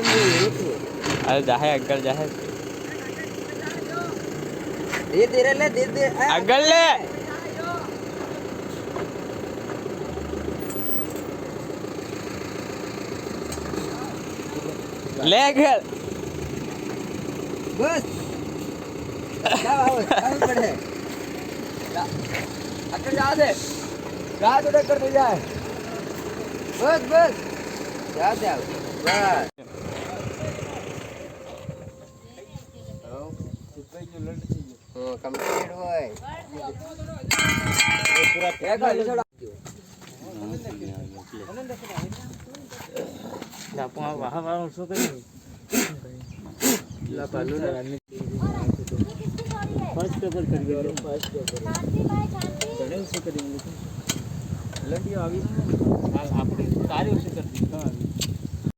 अरे जाहे अगर जाहे धीरे धीरे ले धीरे धीरे अगर ले ले अगर बस क्या पड़े अगर जा दे जा तो कर दे जाए बस बस जा जाओ बस कंप्लीट होय पूरा एक खाली छोड़ा આપો વાહ વાહ શું કરી લા પાલુ ને ફર્સ્ટ પેપર કરી ગયો ફર્સ્ટ પેપર ઘણે શું કરી લંડી આવી હાલ આપણે